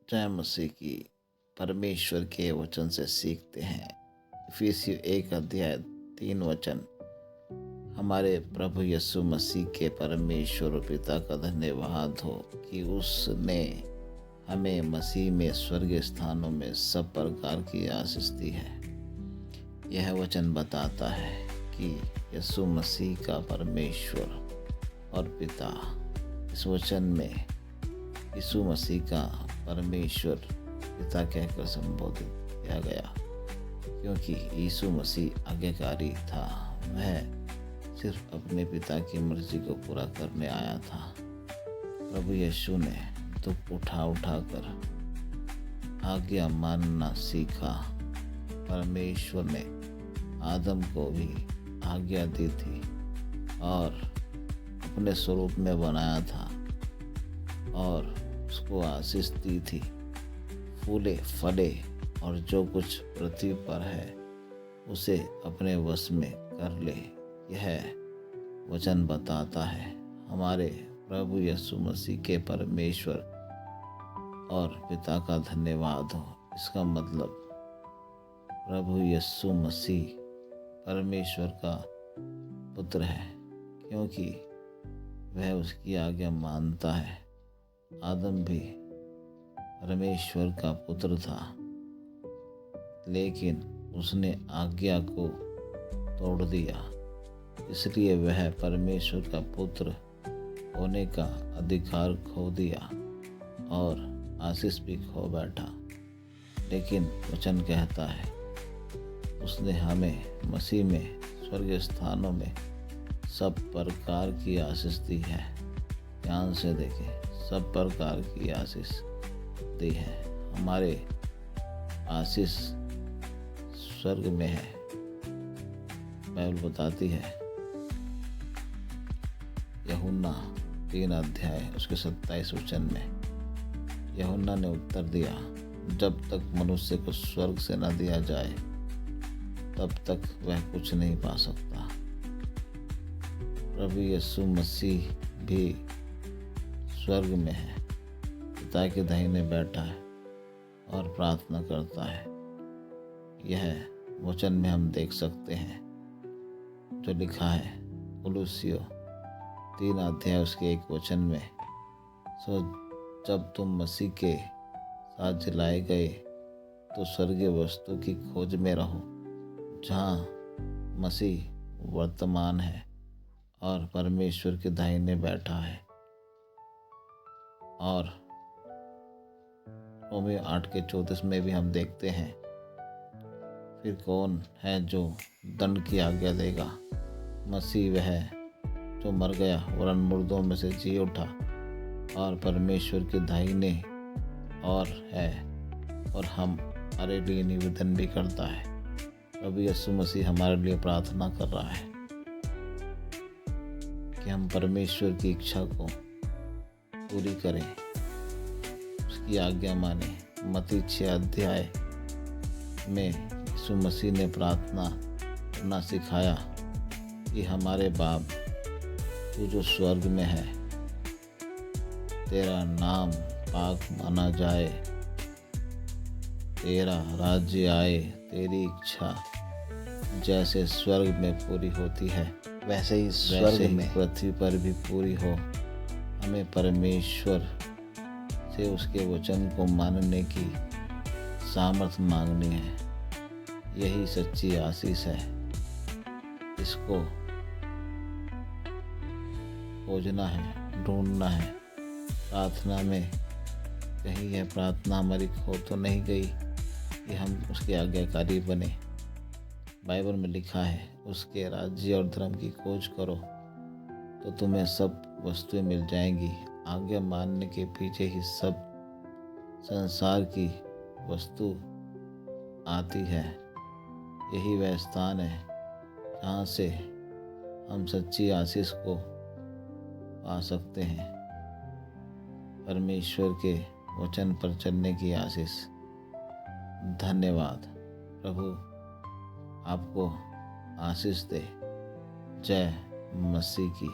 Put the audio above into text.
जय मसीह की। परमेश्वर के वचन से सीखते हैं। इफिसियों 1 अध्याय 3 वचन। हमारे प्रभु यीशु मसीह के परमेश्वर और पिता का धन्यवाद हो कि उसने हमें मसीह में स्वर्गीय स्थानों में सब प्रकार की आशीष दी है। यह वचन बताता है कि यीशु मसीह का परमेश्वर और पिता, इस वचन में यीशु मसीह का परमेश्वर पिता कहकर संबोधित किया गया, क्योंकि यीशु मसीह आज्ञाकारी था। वह सिर्फ अपने पिता की मर्जी को पूरा करने आया था। प्रभु यीशु ने दुख उठा कर आज्ञा मानना सीखा। परमेश्वर ने आदम को भी आज्ञा दी थी और अपने स्वरूप में बनाया था और उसको आशीष दी थी। फूले फले और जो कुछ पृथ्वी पर है उसे अपने वश में कर ले। यह वचन बताता है हमारे प्रभु यीशु मसीह के परमेश्वर और पिता का धन्यवाद हो। इसका मतलब प्रभु यीशु मसीह परमेश्वर का पुत्र है, क्योंकि वह उसकी आज्ञा मानता है। आदम भी परमेश्वर का पुत्र था, लेकिन उसने आज्ञा को तोड़ दिया, इसलिए वह परमेश्वर का पुत्र होने का अधिकार खो दिया और आशीष भी खो बैठा। लेकिन वचन कहता है उसने हमें मसीह में स्वर्गीय स्थानों में सब प्रकार की आशीष दी है। ध्यान से देखें, सब प्रकार की आशीष दी है। हमारे आशीष स्वर्ग में है। बाइबल बताती है यूहन्ना 3 अध्याय उसके 27 वचन में, यूहन्ना ने उत्तर दिया, जब तक मनुष्य को स्वर्ग से न दिया जाए तब तक वह कुछ नहीं पा सकता। प्रभु यीशु मसीह भी स्वर्ग में है, पिता के दाहिने बैठा है और प्रार्थना करता है। यह वचन में हम देख सकते हैं जो लिखा है कुलुस्सियों 3 अध्याय उसके 1 वचन में, सो जब तुम मसीह के साथ जिलाए गए तो स्वर्गीय वस्तु की खोज में रहो, जहाँ मसीह वर्तमान है और परमेश्वर के दाहिने बैठा है। और रोमियो 8:34 में भी हम देखते हैं, फिर कौन है जो दंड की आज्ञा देगा? मसीह वह जो मर गया वरन मुर्दों में से जी उठा और परमेश्वर के दाहिने और है, और हमारे लिए निवेदन भी करता है। प्रभु यीशु मसीह हमारे लिए प्रार्थना कर रहा है कि हम परमेश्वर की इच्छा को पूरी करें, उसकी आज्ञा माने। मत्ती 6 अध्याय में यीशु मसीह ने प्रार्थना करना सिखाया कि हमारे बाप तू जो स्वर्ग में है, तेरा नाम पाक माना जाए, तेरा राज्य आए, तेरी इच्छा जैसे स्वर्ग में पूरी होती है वैसे ही स्वर्ग में पृथ्वी पर भी पूरी हो। हमें परमेश्वर से उसके वचन को मानने की सामर्थ मांगनी है। यही सच्ची आशीष है। इसको खोजना है, ढूंढना है। प्रार्थना में कहीं यह प्रार्थना हमारी खो तो नहीं गई कि हम उसके आज्ञाकारी बने। बाइबल में लिखा है उसके राज्य और धर्म की खोज करो तो तुम्हें सब वस्तुएं मिल जाएंगी। आज्ञा मानने के पीछे ही सब संसार की वस्तु आती है। यही वह स्थान है जहाँ से हम सच्ची आशीष को पा सकते हैं। परमेश्वर के वचन पर चलने की आशीष। धन्यवाद। प्रभु आपको आशीष दे। जय मसीह की।